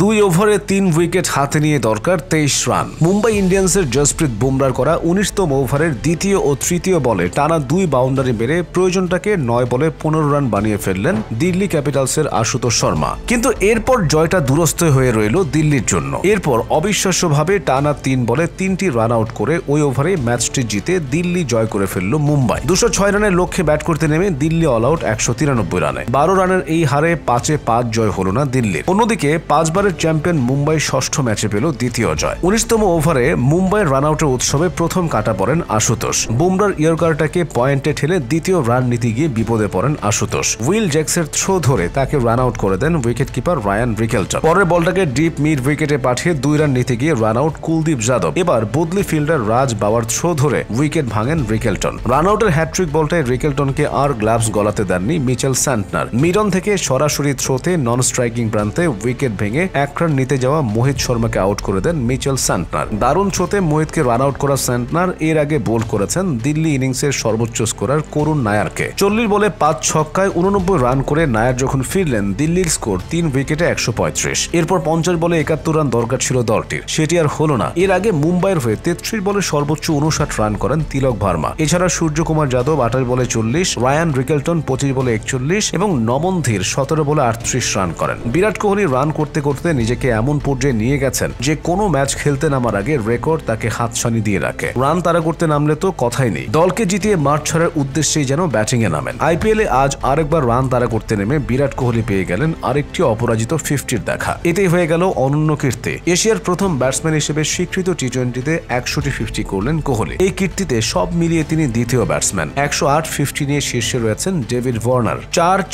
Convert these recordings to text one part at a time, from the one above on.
2 ওভারে 3 উইকেট হাতে নিয়ে দরকার 23 রান। মুম্বাই ইন্ডিয়ান্সের জসপ্রীত বুমরার করা 19তম ওভারের দ্বিতীয় ও তৃতীয় বলে টানা 2 বাউন্ডারি মেরে প্রয়োজনটাকে 9 বলে 15 রান বানিয়ে ফেললেন দিল্লি ক্যাপিটালসের আশুতোষ শর্মা। কিন্তু এরপর জয়টা দূরস্থ হয়ে রইল দিল্লির জন্য। এরপর অবিশ্বাস্যভাবে টানা 3 বলে 3টি রান আউট করে ওই ওভারে ম্যাচটি জিতে দিল্লি জয় করে ফেলল মুম্বাই। 206 রানের লক্ষ্যে ব্যাট করতে নেমে দিল্লি অল আউট 193 রানে। 12 রানের এই হারে 5-5 জয় হল না দিল্লির। অন্যদিকে 5 বারের চ্যাম্পিয়ন মুম্বাই ষষ্ঠ ম্যাচে পেল দ্বিতীয় জয়। 19তম ওভারে মুম্বাইয়ের রান আউটের উৎসবে প্রথম কাটা পড়েন আশুতোষ। বুমরার ইয়র্কারটাকে পয়েন্টে ঠেলে দ্বিতীয় রান নিতে গিয়ে বিপদে পড়েন আশুতোষ। উইল জ্যাক্সের থ্রো ধরে তাকে রান আউট করে দেন উইকেট কিপার রায়ান রিকেলটন। পরের বলটাকে ডিপ মিড উইকেটে পাঠিয়ে 2 রান নিতে গিয়ে রান আউট কুলদীপ যাদব। এবার বদলি ফিল্ডার রাজ বাবার থ্রো ধরে উইকেট ভাঙেন রিকেলটন। রান আউটের হ্যাট্রিক বলটায় রিকেলটনকে আর গ্লাভস গলাতে দেননি মিচেল স্যান্টনার। মিডন থেকে সরাসরি থ্রোতে নন স্ট্রাইকিং প্রান্তে উইকেট ভেঙে 1 রান নিতে যাওয়া মোহিত শর্মাকে আউট করে দেন মিচেল স্যান্টনার। দারুণ থ্রোতে মোহিতকে রান আউট করা স্যান্টনার এর আগে বোল্ড করেছেন দিল্লি ইনিংসের সর্বোচ্চ স্কোরার করুণ নায়ারকে। 40 বলে 5 ছক্কায় 89 রান করে নায়ার যখন ফিরলেন দিল্লির স্কোর 3 উইকেটে 135। এরপর 50 বলে 71 রান দরকার ছিল দলটির, সেটি আর হলো না। এর আগে মুম্বাইয়ের হয়ে 33 বলে সর্বোচ্চ 59 রান করেন তিলক ভার্মা। এছাড়া সূর্যকুমার যাদব 28 বলে 40, রায়ান রিকেলটন 25 বলে 41 এবং নমন ধীর 17 বলে 38 রান করেন। বিরাট কোহলি রান করতে করতে নিজেকে এমন পর্যায়ে নিয়ে গেছেন যে কোনো ম্যাচ খেলতে নামার আগে রেকর্ড তাকে হাতছানি দিয়ে রাখে। রান তাড়া করতে নামলে তো কথাই নেই, দলকে জিতিয়ে মাঠ ছাড়ার উদ্দেশ্যেই যেন ব্যাটিং এ নামেন। আইপিএলে আজ আরেকবার রান তাড়া করতে নেমে বিরাট কোহলি পেয়ে গেলেন আরেকটি অপরাজিত 50-র দেখা। এতেই হয়ে গেল অনন্য কীর্তি। এশিয়ার প্রথম ব্যাটসম্যান হিসেবে স্বীকৃত টি-20তে 100টি 50 করলেন কোহলি। এই কীর্তিতে সব মিলিয়ে তিনি দ্বিতীয় ব্যাটসম্যান। 108 50 নিয়ে শীর্ষে রয়েছেন ডেভিড ওয়ার্নার।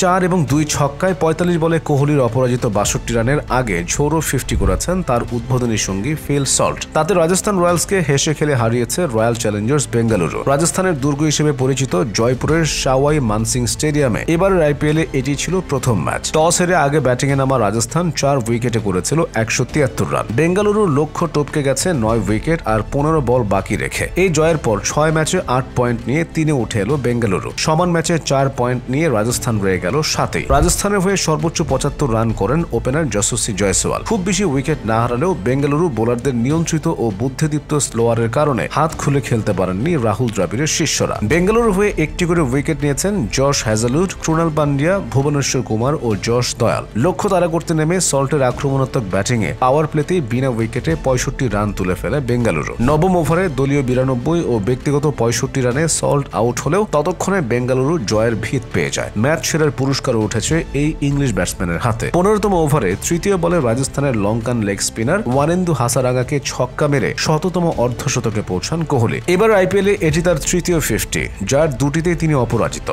4 এবং 2 ছক্কায় 45 বলে কোহলির অপরাজিত 62 রানের আগে ঝোড়ো 50 করেছেন তার উদ্বোধনী সঙ্গী ফিল সল্ট। তাতে রাজস্থান রয়্যালসকে হেসে খেলে হারিয়েছে রয়্যাল চ্যালেঞ্জার্স বেঙ্গালুরু। রাজস্থানের দুর্গ হিসেবে পরিচিত জয়পুরের সাওয়াই মানসিং স্টেডিয়ামে এবারের আইপিএলে এটি ছিল প্রথম ম্যাচ। টস হেরে আগে ব্যাটিং এ নামা রাজস্থান 4 উইকেটে করেছিল 173 রান। বেঙ্গালুরুর লক্ষ্য টপকে গেছে 9 উইকেট আর 15 বল বাকি রেখে। এই জয়ের পর 6 ম্যাচে 8 পয়েন্ট নিয়ে 3-এ উঠে এলো বেঙ্গালুরু। সমান ম্যাচে 4 পয়েন্ট নিয়ে রাজস্থান রয়ে গেল 7-এ। রাজস্থানের হয়ে সর্বোচ্চ 75 রান করেন ওপেনার যশস্বী জয়সওয়াল। খুব বেশি উইকেট না হারালেও বেঙ্গালুরু বোলারদের নিয়ন্ত্রিত ও বুদ্ধিদীপ্ত স্লোয়ারের কারণে হাত খুলে খেলতে পারেননি রাহুল দ্রাবিড়ের শিষ্যরা। বেঙ্গালুরু হয়ে একটি করে উইকেট নিয়েছেন জশ হ্যাজেলউড, ক্রুনাল পান্ডিয়া, ভুবনেশ্বর কুমার ও যশ দয়াল। লক্ষ্য তাড়া করতে নেমে সল্টের আক্রমণাত্মক ব্যাটিংয়ে পাওয়ার প্লেতেই বিনা উইকেটে 65 রান তুলে ফেলে বেঙ্গালুরু। নবম ওভারে দলীয় 92 ও ব্যক্তিগত 65 রানে সল্ট আউট হলেও ততক্ষণে বেঙ্গালুরু জয়ের ভিত পেয়ে যায়। ম্যাচ সেরার পুরস্কার উঠেছে এই ইংলিশ ব্যাটসম্যানের হাতে। 15তম ওভারে তৃতীয় বলে রাজস্থানের লঙ্কান লেগ স্পিনার ওয়ানেন্দু হাসারাঙ্গাকে ছক্কা মেরে 100তম অর্ধশতকে পৌঁছান কোহলি। এবার আইপিএলে এটি তার তৃতীয় 50, যার দুটিতেই তিনি অপরাজিত।